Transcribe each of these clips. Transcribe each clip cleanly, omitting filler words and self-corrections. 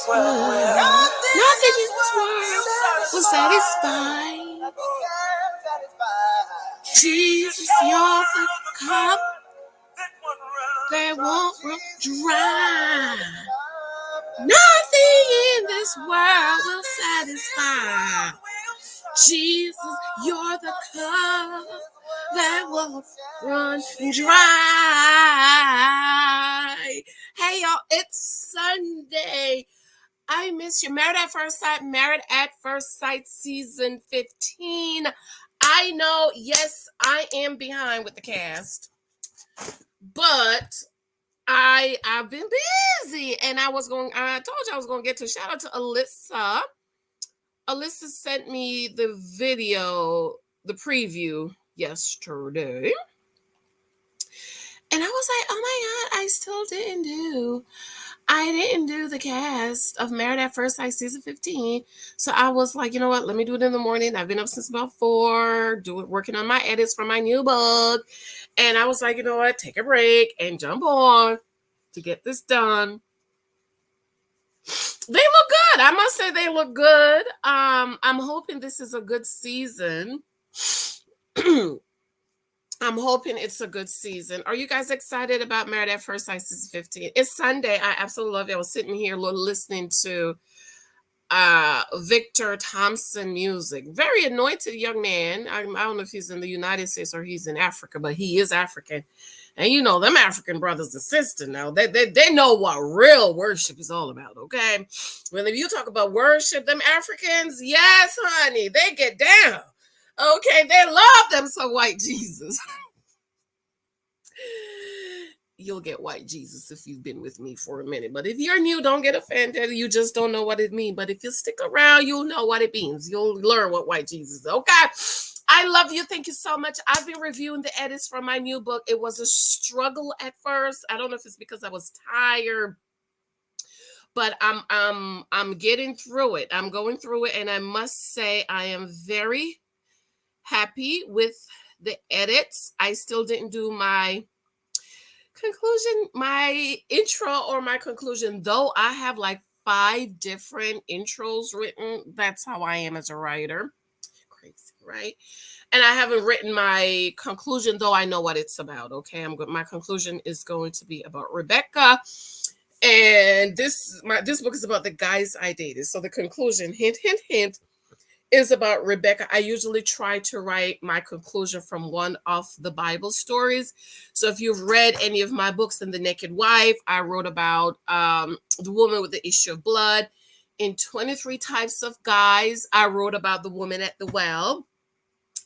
world, nothing in this world will satisfy. Jesus, you're the cup that won't run dry. Nothing in this world will satisfy. Jesus, you're the cup that won't run dry. Hey, y'all, it's Sunday. I miss you. Married at First Sight, season 15. I know, yes, I am behind with the cast, but I've been busy, and I told you I was going to get to shout out to Alyssa. Alyssa sent me the video, the preview yesterday. And I was like, oh my God, I didn't do the cast of Married at First Sight season 15. So I was like, you know what? Let me do it in the morning. I've been up since about 4, working on my edits for my new book. And I was like, you know what? Take a break and jump on to get this done. They look good. I must say they look good. I'm hoping this is a good season. I'm hoping it's a good season. Are you guys excited about Married at First Sight season 15? It's Sunday. I absolutely love it. I was sitting here listening to Victor Thompson music. Very anointed young man. I don't know if he's in the United States or he's in Africa, but he is African. And you know, them African brothers and sisters now, they know what real worship is all about, okay? When you talk about worship, them Africans, yes, honey, they get down. Okay, they love them some white Jesus. You'll get white Jesus if you've been with me for a minute. But if you're new, don't get offended. You just don't know what it means. But if you stick around, you'll know what it means. You'll learn what white Jesus is. Okay. I love you. Thank you so much. I've been reviewing the edits for my new book. It was a struggle at first. I don't know if it's because I was tired, but I'm getting through it. I'm going through it, and I must say I am very happy with the edits. I still didn't do my conclusion, my intro or my conclusion, though I have like 5 different intros written. That's how I am as a writer. Crazy, right? And I haven't written my conclusion, though I know what it's about. Okay, my conclusion is going to be about Rebecca, and this book is about the guys I dated. So the conclusion, hint, hint, hint, is about Rebecca. I usually try to write my conclusion from one of the Bible stories. So if you've read any of my books, in The Naked Wife, I wrote about the woman with the issue of blood. In 23 Types of Guys, I wrote about the woman at the well.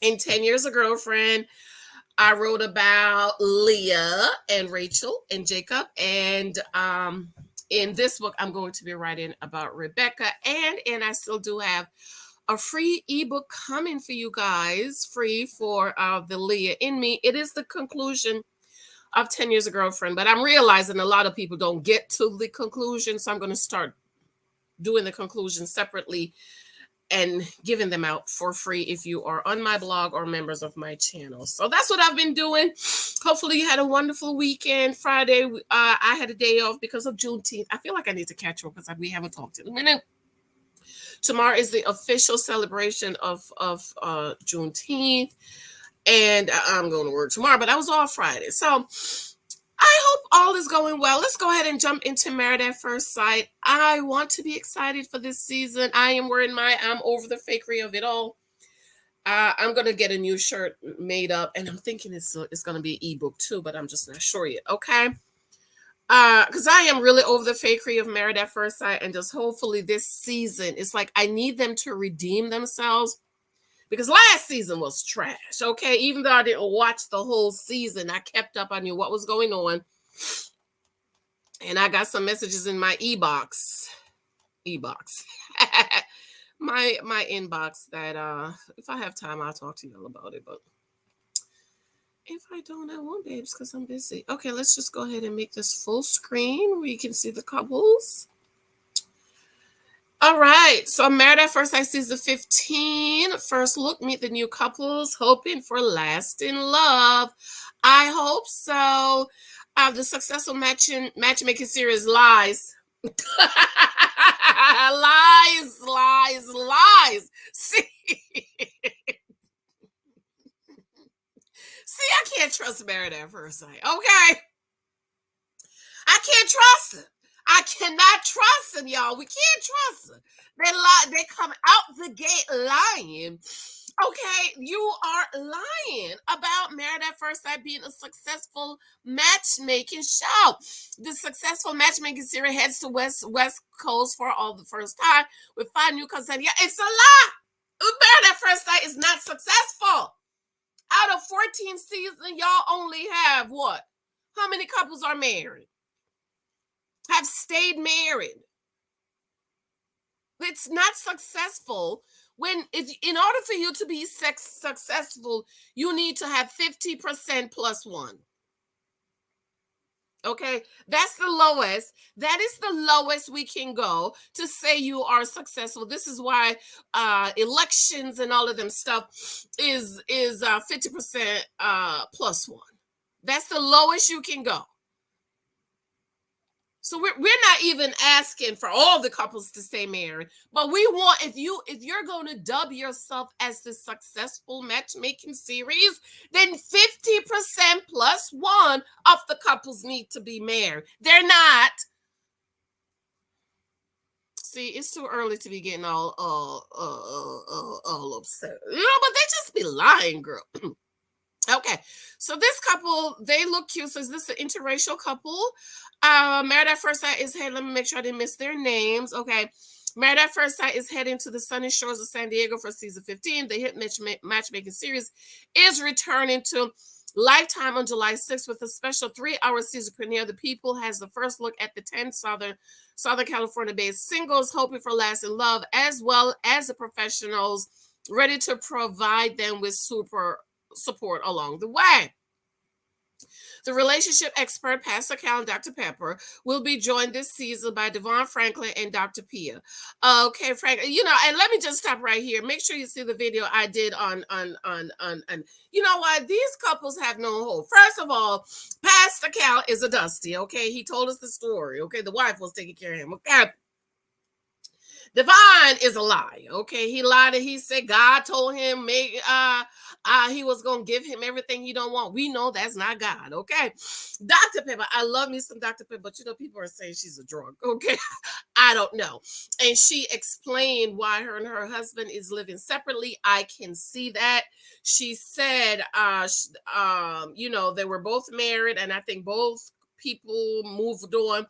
In 10 Years a Girlfriend, I wrote about Leah and Rachel and Jacob. And in this book, I'm going to be writing about Rebecca. And I still do have a free ebook coming for you guys, free for the Leah in Me. It is the conclusion of 10 Years a Girlfriend, but I'm realizing a lot of people don't get to the conclusion, so I'm going to start doing the conclusion separately and giving them out for free if you are on my blog or members of my channel. So that's what I've been doing. Hopefully you had a wonderful weekend. Friday, I had a day off because of Juneteenth. I feel like I need to catch up because we haven't talked in a minute. Tomorrow is the official celebration of Juneteenth, and I'm going to work tomorrow, but I was off Friday. So I hope all is going well. Let's go ahead and jump into Married at First Sight. I want to be excited for this season. I am wearing I'm over the fakery of it all. I'm going to get a new shirt made up, and I'm thinking it's going to be an ebook too, but I'm just not sure yet, okay? Because I am really over the fakery of Married at First Sight, and just hopefully this season, it's like I need them to redeem themselves, because last season was trash, okay? Even though I didn't watch the whole season, I kept up. I knew what was going on, and I got some messages in my e-box, my inbox that if I have time, I'll talk to y'all about it, but if I don't, I won't, babes, because I'm busy. Okay, let's just go ahead and make this full screen where you can see the couples. All right, so Married at First Sight season 15. First look, meet the new couples, hoping for lasting love. I hope so. The successful matchmaking series Lies Lies, lies, lies. See, see, I can't trust married at first sight. Okay, I can't trust them. I cannot trust them, y'all. We can't trust them. They lie. They come out the gate lying. Okay, you are lying about Married at First Sight being a successful matchmaking show. The successful matchmaking series heads to West Coast for all the first time with 5 new couples. Yeah, it's a lie. Married at First Sight is not successful. Out of 14 seasons, y'all only have what? How many couples are married? Have stayed married? It's not successful. When if in order for you to be successful, you need to have 50% plus one. Okay, that's the lowest. That is the lowest we can go to say you are successful. This is why elections and all of them stuff is 50% plus one. That's the lowest you can go. So we're not even asking for all the couples to stay married, but we want if you're going to dub yourself as the successful matchmaking series, then 50% plus one of the couples need to be married. They're not. See, it's too early to be getting all upset. You know, but they just be lying, girl. Okay, so this couple, they look cute. So is this an interracial couple? Married at First Sight is heading. Let me make sure I didn't miss their names. Okay, Married at First Sight is heading to the sunny shores of San Diego for season 15. The hit matchmaking series is returning to Lifetime on July 6th with a special 3-hour season premiere. The People has the first look at the 10 Southern California-based singles hoping for lasting love, as well as the professionals ready to provide them with super support along the way. The relationship expert, Pastor Cal and Dr. Pepper, will be joined this season by Devon Franklin and Dr. Pia. Okay, Frank, you know, and let me just stop right here. Make sure you see the video I did on you know what? These couples have no hope. First of all, Pastor Cal is a dusty, okay? He told us the story, okay? The wife was taking care of him, okay? Divine is a lie. Okay, he lied and he said God told him he was gonna give him everything he don't want. We know that's not God. Okay, Dr. Pepper, I love me some Dr. Pepper, but you know people are saying she's a drunk. Okay, I don't know. And she explained why her and her husband is living separately. I can see that. She said, you know, they were both married, and I think both people moved on,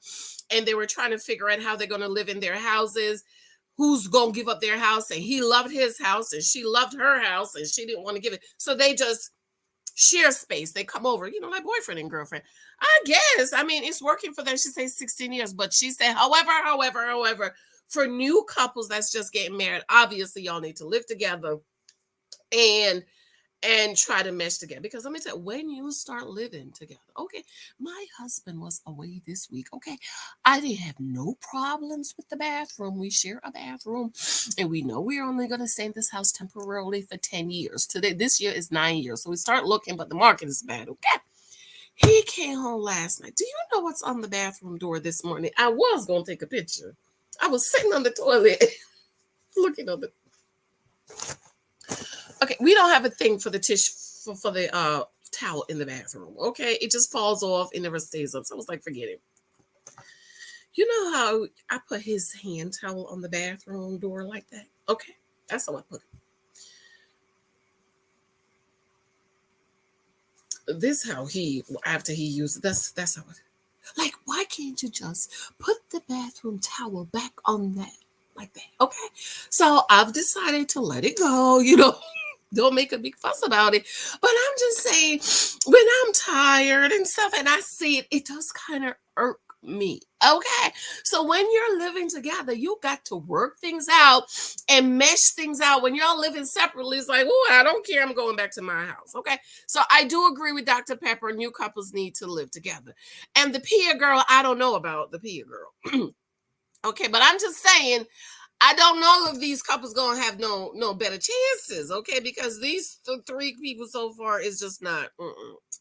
and they were trying to figure out how they're going to live in their houses, who's going to give up their house, and he loved his house and she loved her house and she didn't want to give it, so they just share space. They come over, you know, like boyfriend and girlfriend, I guess. I mean, it's working for them. She says 16 years, but she said however, for new couples that's just getting married, obviously y'all need to live together and try to mesh together. Because let me tell you, when you start living together, okay, my husband was away this week. Okay, I didn't have no problems with the bathroom. We share a bathroom, and we know we're only going to stay in this house temporarily for 10 years. This year is 9 years. So we start looking, but the market is bad. Okay. He came home last night. Do you know what's on the bathroom door this morning? I was going to take a picture. I was sitting on the toilet looking on the. Okay, we don't have a thing for the tissue for the towel in the bathroom. Okay, it just falls off. It never stays up. So I was like, forget it. You know how I put his hand towel on the bathroom door like that? Okay, that's how I put it. This how he after he used it. That's how it. Like, why can't you just put the bathroom towel back on that like that? Okay, so I've decided to let it go. You know. Don't make a big fuss about it. But I'm just saying, when I'm tired and stuff and I see it, it does kind of irk me. Okay. So when you're living together, you got to work things out and mesh things out. When y'all living separately, it's like, oh, I don't care. I'm going back to my house. Okay. So I do agree with Dr. Pepper. New couples need to live together. And the Pia girl, I don't know about the Pia girl. Okay. But I'm just saying, I don't know if these couples gonna have no better chances, okay? Because these three people so far is just not.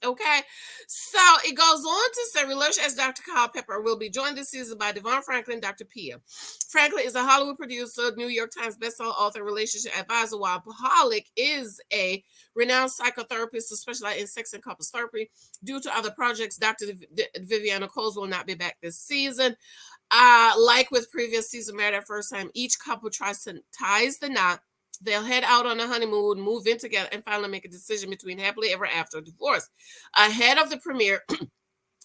Okay, so it goes on to say, relaunch as Dr. Kyle Pepper will be joined this season by Devon Franklin, Dr. Pia. Franklin is a Hollywood producer, New York Times bestselling author, relationship advisor, while Pollock is a renowned psychotherapist who specializes in sex and couples therapy. Due to other projects, Dr. Viviana Coles will not be back this season. Like with previous season, Married at First Time, each couple tries to ties the knot. They'll head out on a honeymoon, move in together, and finally make a decision between happily ever after or divorce. Ahead of the premiere,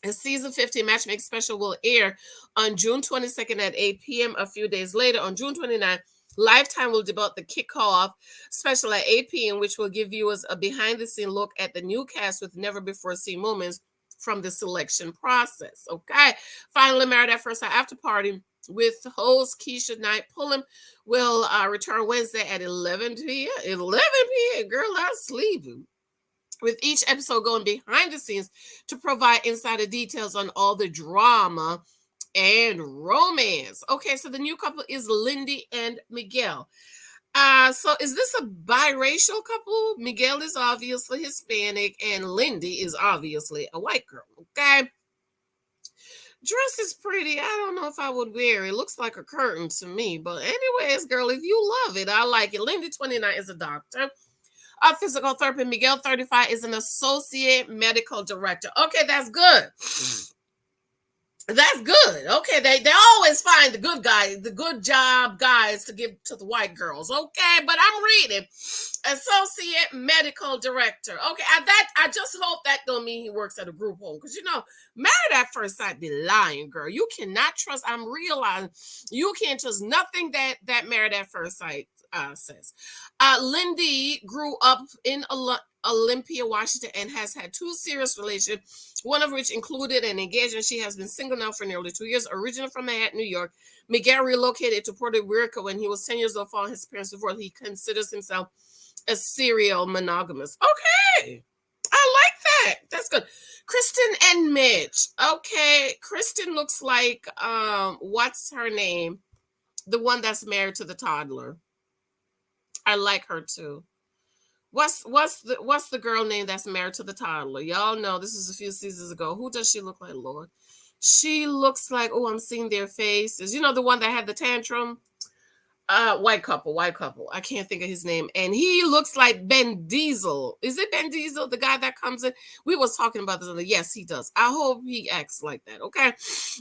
a season 15 matchmaking special will air on June 22nd at 8 p.m. A few days later, on June 29th, Lifetime will debut the kickoff special at 8 p.m., which will give viewers a behind-the-scene look at the new cast with never-before-seen moments from the selection process. Okay. Finally, Married at First Sight after party with host Keisha Knight Pullum will return Wednesday at 11 p.m. 11 p.m. Girl, I'm sleeping. With each episode going behind the scenes to provide insider details on all the drama and romance. Okay, so the new couple is Lindy and Miguel. So is this a biracial couple? Miguel is obviously Hispanic and Lindy is obviously a white girl. Okay. Dress is pretty. I don't know if I would wear it. It looks like a curtain to me. But anyways, girl, if you love it, I like it. Lindy, 29, is a doctor. A physical therapist. Miguel, 35, is an associate medical director. Okay, that's good. That's good. Okay, they always find the good guys, the good job guys to give to the white girls. Okay, but I'm reading associate medical director. Okay, I just hope that don't mean he works at a group home, because Married at First Sight be lying, girl. You cannot trust. I'm realizing you can't trust nothing that Married at First Sight says. Lindy grew up in Olympia, Washington, and has had two serious relationships, one of which included an engagement. She has been single now for nearly 2 years. Originally from Manhattan, New York, Miguel relocated to Puerto Rico when he was 10 years old following his parents' divorce. He considers himself a serial monogamous. Okay. I like that. That's good. Kristen and Mitch. Okay. Kristen looks like, what's her name? The one that's married to the toddler. I like her too. What's the girl name that's married to the toddler? Y'all know this is a few seasons ago. Who does she look like, Lord? She looks like, oh, I'm seeing their faces. The one that had the tantrum? White couple. I can't think of his name. And he looks like Ben Diesel. Is it Ben Diesel, the guy that comes in? We was talking about this. Yes, he does. I hope he acts like that. Okay.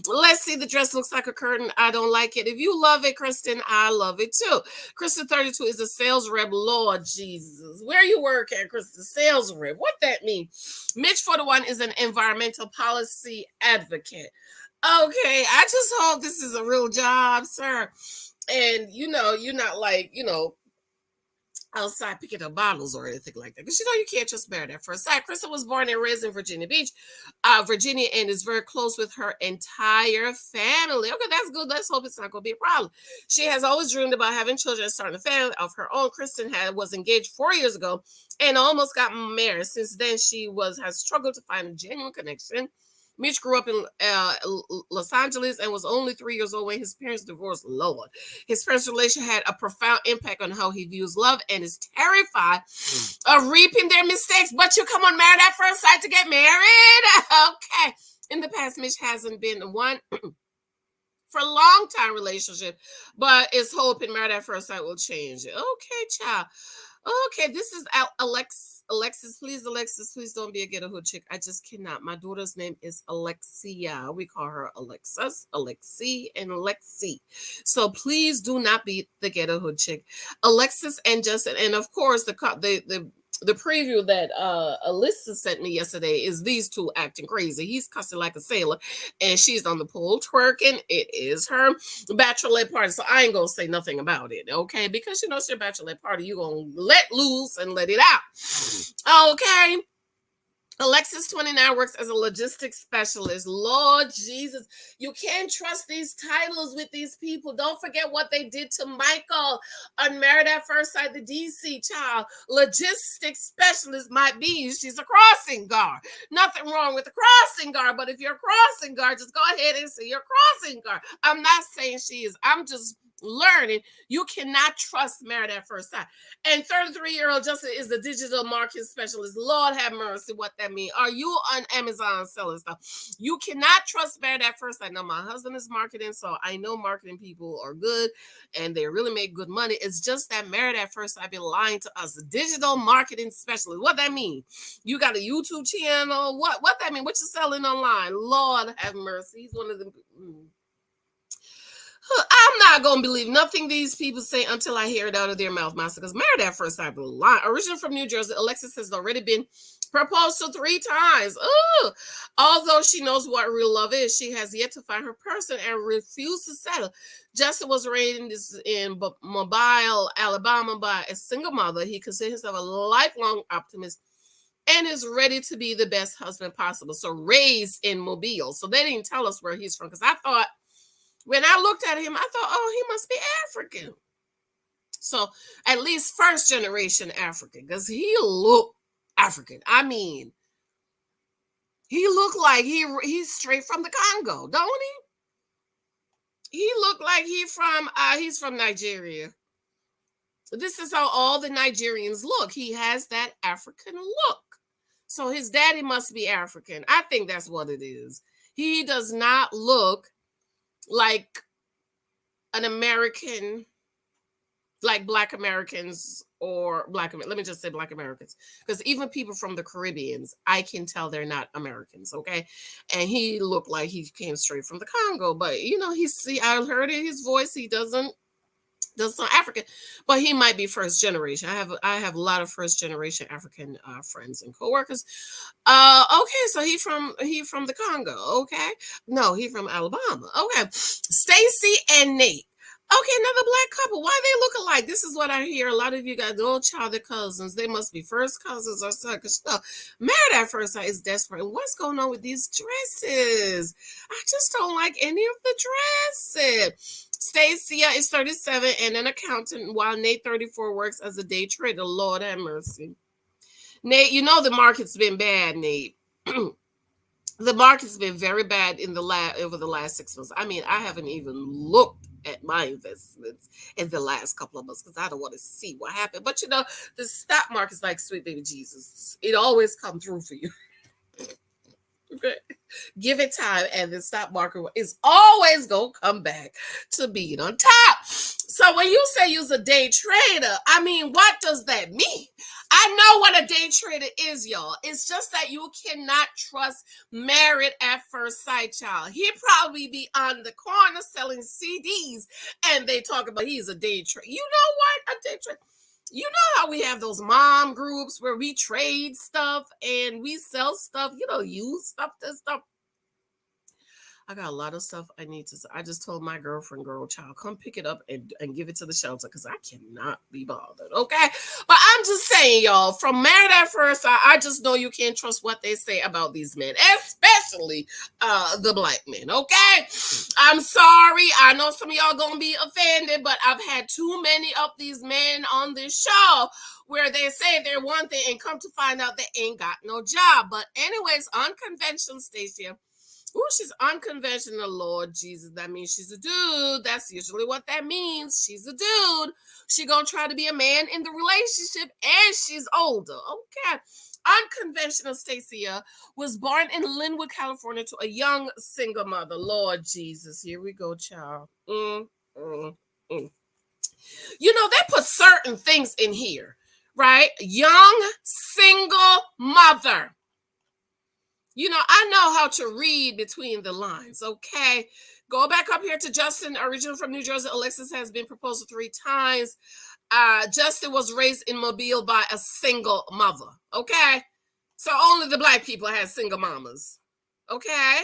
Let's see. The dress looks like a curtain. I don't like it. If you love it, Kristen, I love it too. Kristen, 32, is a sales rep. Lord Jesus. Where you work at, Kristen? Sales rep. What that mean? Mitch, 41, is an environmental policy advocate. Okay. I just hope this is a real job, sir. And you're not like, outside picking up bottles or anything like that. Because you can't just Married at First Sight. Krista was born and raised in Virginia Beach, Virginia, and is very close with her entire family. Okay, that's good. Let's hope it's not going to be a problem. She has always dreamed about having children and starting a family of her own. Kristen was engaged 4 years ago and almost got married. Since then, she has struggled to find a genuine connection. Mitch grew up in Los Angeles and was only 3 years old when his parents divorced. Lord. His parents' relation had a profound impact on how he views love and is terrified of reaping their mistakes. But you come on Married at First Sight to get married? Okay. In the past, Mitch hasn't been one for a long time relationship, but is hoping Married at First Sight will change it. Okay, child. Okay, this is Alexis, please don't be a ghetto hood chick. I just cannot. My daughter's name is Alexia. We call her Alexis, Alexi, and Lexi. So please do not be the ghetto hood chick. Alexis and Justin, and of course the preview that Alyssa sent me yesterday is these two acting crazy. He's cussing like a sailor, and she's on the pole twerking. It is her bachelorette party, so I ain't gonna say nothing about it, okay? Because it's your bachelorette party, you're gonna let loose and let it out, okay? Alexis, 29, works as a logistics specialist. Lord Jesus, you can't trust these titles with these people. Don't forget what they did to Michael on Married at First Sight, the DC child. Logistics specialist might be, she's a crossing guard. Nothing wrong with the crossing guard, but if you're a crossing guard, just go ahead and say you're a crossing guard. I'm not saying she is. I'm just learning you cannot trust married at first sight. And 33-year-old Justin is a digital marketing specialist. Lord have mercy, what that means. Are you on Amazon selling stuff? You cannot trust married at first sight. Now, my husband is marketing, so I know marketing people are good and they really make good money. It's just that married at first sight be lying to us. Digital marketing specialist. What that mean? You got a YouTube channel? What that mean? What you selling online? Lord have mercy. He's one of them. I'm not gonna believe nothing these people say until I hear it out of their mouth, master. Because married at first sight, lie. Originally from New Jersey, Alexis has already been proposed to 3 times. Ooh. Although she knows what real love is, she has yet to find her person and refused to settle. Justin was raised in Mobile, Alabama, by a single mother. He considers himself a lifelong optimist and is ready to be the best husband possible. So raised in Mobile. So they didn't tell us where he's from, because I thought, when I looked at him, I thought, oh, he must be African. So at least first generation African, because he looked African. I mean, he looked like he's straight from the Congo, don't he? He looked like he's from Nigeria. This is how all the Nigerians look. He has that African look. So his daddy must be African. I think that's what it is. He does not look like an American, like Black Americans or let me just say Black Americans, because even people from the Caribbeans, I can tell they're not Americans, okay? And he looked like he came straight from the Congo, but I heard in his voice, he doesn't sound African, but he might be first generation. I have a lot of first generation African friends and coworkers. Okay, so he from the Congo. Okay, no, he from Alabama. Okay, Stacy and Nate. Okay, another Black couple. Why they look alike? This is what I hear. A lot of you got old childhood cousins. They must be first cousins or second. Married at first sight is desperate. What's going on with these dresses? I just don't like any of the dresses. Stacia is 37 and an accountant, while Nate, 34, works as a day trader. Lord have mercy. Nate, you know the market's been bad, Nate. The market's been very bad over the last 6 months. I mean, I haven't even looked at my investments in the last couple of months because I don't want to see what happened. But the stock market's like sweet baby Jesus. It always come through for you. Okay. Give it time, and the stock market is always gonna come back to being on top. So when you say you're a day trader, I mean, what does that mean? I know what a day trader is, y'all. It's just that you cannot trust married at first sight, y'all. He'd probably be on the corner selling CDs, and they talk about he's a day trader. You know what? A day trader. You know how we have those mom groups where we trade stuff and we sell stuff, use stuff, this stuff. I got a lot of stuff I just told my girl, child, come pick it up and give it to the shelter because I cannot be bothered, okay? But I'm just saying, y'all, from married at first, I just know you can't trust what they say about these men, especially the Black men, okay? I'm sorry. I know some of y'all gonna be offended, but I've had too many of these men on this show where they say they're one thing and come to find out they ain't got no job. But anyways, unconventional, Stacia. Oh, she's unconventional, Lord Jesus. That means she's a dude. That's usually what that means. She's a dude. She gonna try to be a man in the relationship, and she's older. Okay. Unconventional Stacia was born in Linwood, California, to a young single mother. Lord Jesus. Here we go, child. They put certain things in here, right? Young single mother. I know how to read between the lines, okay? Go back up here to Justin, original from New Jersey. Alexis has been proposed 3 times. Justin was raised in Mobile by a single mother, okay? So only the Black people had single mamas, okay?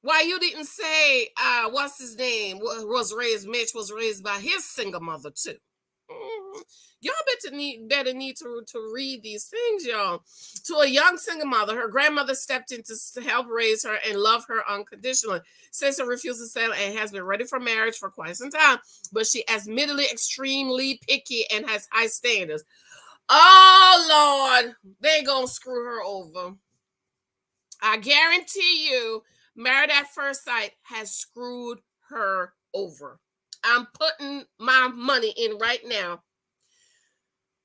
Why you didn't say, what's his name, Mitch was raised by his single mother too? Y'all better need to read these things, y'all. To a young single mother, her grandmother stepped in to help raise her and love her unconditionally. Sister refused to settle and has been ready for marriage for quite some time, but she admittedly extremely picky and has high standards. Oh, Lord, they gonna screw her over. I guarantee you, married at first sight has screwed her over. I'm putting my money in right now.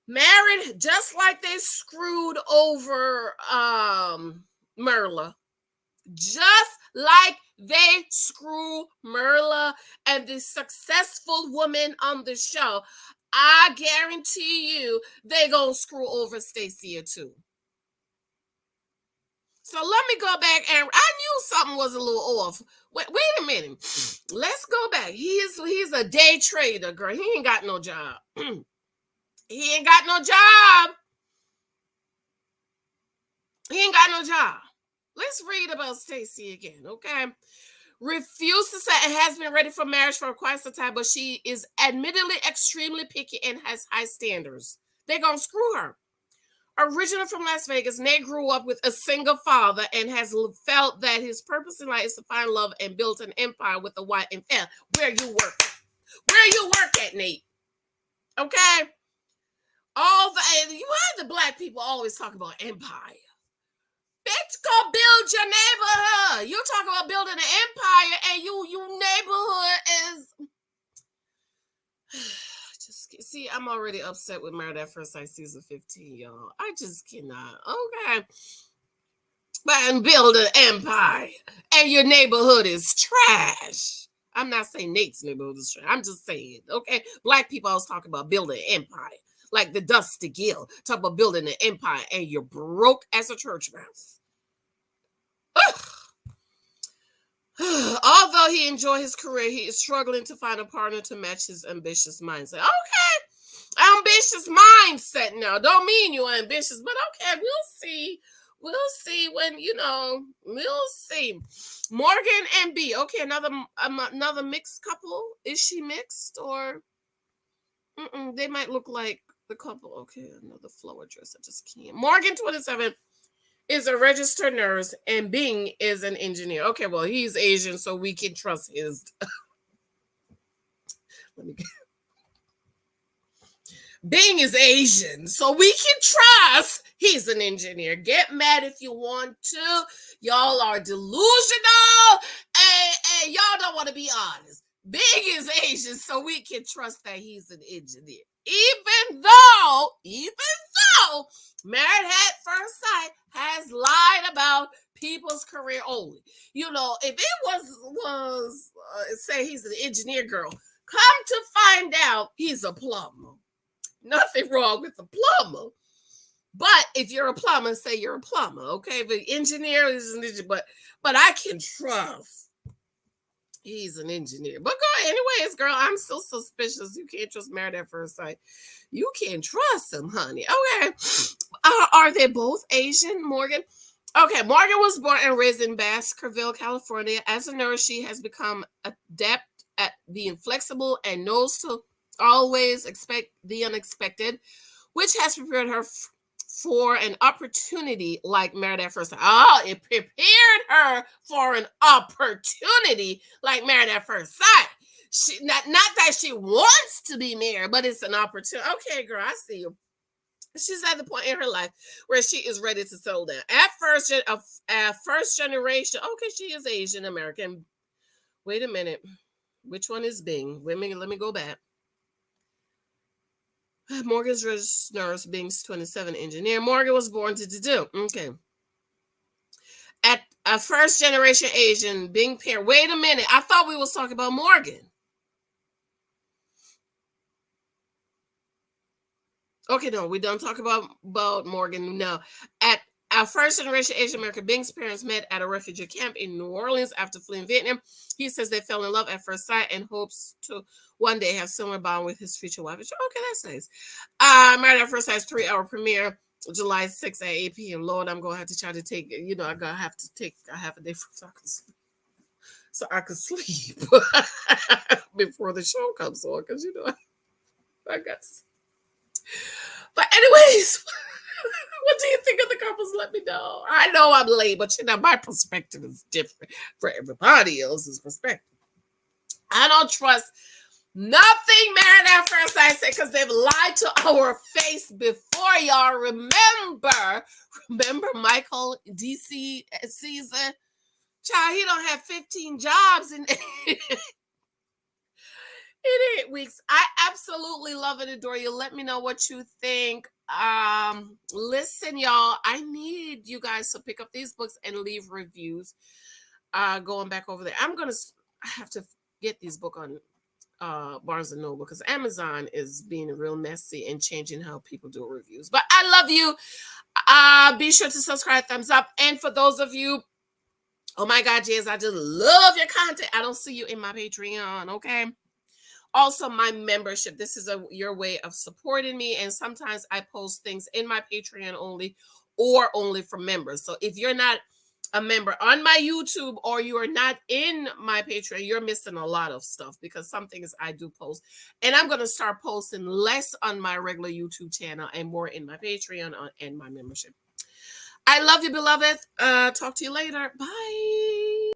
Married, just like they screwed over Merla. Just like they screw Merla and the successful woman on the show, I guarantee you they gonna screw over Stacia too. So let me go back, and I knew something was a little off. Wait a minute. Let's go back. He's a day trader, girl. He ain't got no job. He ain't got no job. He ain't got no job. Let's read about Stacy again, okay? Refuses to say and has been ready for marriage for quite some time, but she is admittedly extremely picky and has high standards. They're gonna screw her. Originally from Las Vegas, Nate grew up with a single father and has felt that his purpose in life is to find love and build an empire with a wife and family. Where you work? Where you work at, Nate? Okay. You have the black people always talk about empire. Bitch, go build your neighborhood. You talk about building an empire, and you neighborhood is. Just see, I'm already upset with Married at First Sight season 15, y'all. I just cannot. Okay, but build an empire, and your neighborhood is trash. I'm not saying Nate's neighborhood is trash. I'm just saying, okay, black people always talk about building an empire. Like the Dusty Gill, talk about building an empire, and you're broke as a church mouse. Although he enjoyed his career, he is struggling to find a partner to match his ambitious mindset. Okay, ambitious mindset now. Don't mean you're ambitious, but okay, we'll see. We'll see when, we'll see. Morgan and B. Okay, another mixed couple. Is she mixed or? They might look like the couple. Okay, another flow address. I just can't. Morgan, 27, is a registered nurse, and Bing is an engineer. Okay, well, he's Asian, so we can trust his. Bing is Asian, so we can trust he's an engineer. Get mad if you want to. Y'all are delusional, and y'all don't want to be honest. Bing is Asian, so we can trust that he's an engineer. Even though Married at First Sight has lied about people's career only. If it was say he's an engineer girl, come to find out he's a plumber. Nothing wrong with the plumber. But if you're a plumber, say you're a plumber, okay? The engineer is an engineer, but I can trust he's an engineer. But anyways, girl, I'm still suspicious. You can't trust Married at First Sight. You can't trust him, honey. Okay. Are they both Asian, Morgan? Okay, Morgan was born and raised in Baskerville, California. As a nurse, she has become adept at being flexible and knows to always expect the unexpected, which has prepared her for an opportunity like Married at First Sight. Oh, it prepared her for an opportunity like Married at First Sight. She not that she wants to be married, but it's an opportunity. Okay, girl, I see you. She's at the point in her life where she is ready to settle down. At first generation, okay, she is Asian American. Wait a minute. Which one is Bing? Let me go back. Morgan's registered nurse, Bing's 27 engineer. Morgan was born to do. Okay. At a first generation Asian, Bing parent. Wait a minute. I thought we was talking about Morgan. Okay, no, we don't talk about Morgan. No. At our first generation Asian American, Bing's parents met at a refugee camp in New Orleans after fleeing Vietnam. He says they fell in love at first sight and hopes to one day have similar bond with his future wife. Okay, that's nice. Married at First Sight's 3-hour premiere, July 6th at 8 p.m. Lord, I'm gonna have to try to take. I'm gonna have to take a half a day so I can sleep before the show comes on, because I got. But anyways, what do you think of the couples? Let me know. I know I'm late, but my perspective is different for everybody else's perspective. I don't trust nothing Married at First Sight said, because they've lied to our face before, y'all. Remember Michael DC season? Child, he don't have 15 jobs and in 8 weeks. I absolutely love and adore you. Let me know what you think. Listen, y'all, I need you guys to pick up these books and leave reviews. Going back over there, I have to get these book on Barnes and Noble because Amazon is being real messy and changing how people do reviews. But I love you. Be sure to subscribe, thumbs up, and for those of you, oh my God, Jazz, I just love your content. I don't see you in my Patreon, okay? Also, my membership. This is your way of supporting me, and sometimes I post things in my Patreon only or only for members. So if you're not a member on my YouTube or you are not in my Patreon, you're missing a lot of stuff because some things I do post, and I'm going to start posting less on my regular YouTube channel and more in my Patreon and my membership. I love you, beloved. Talk to you later. Bye.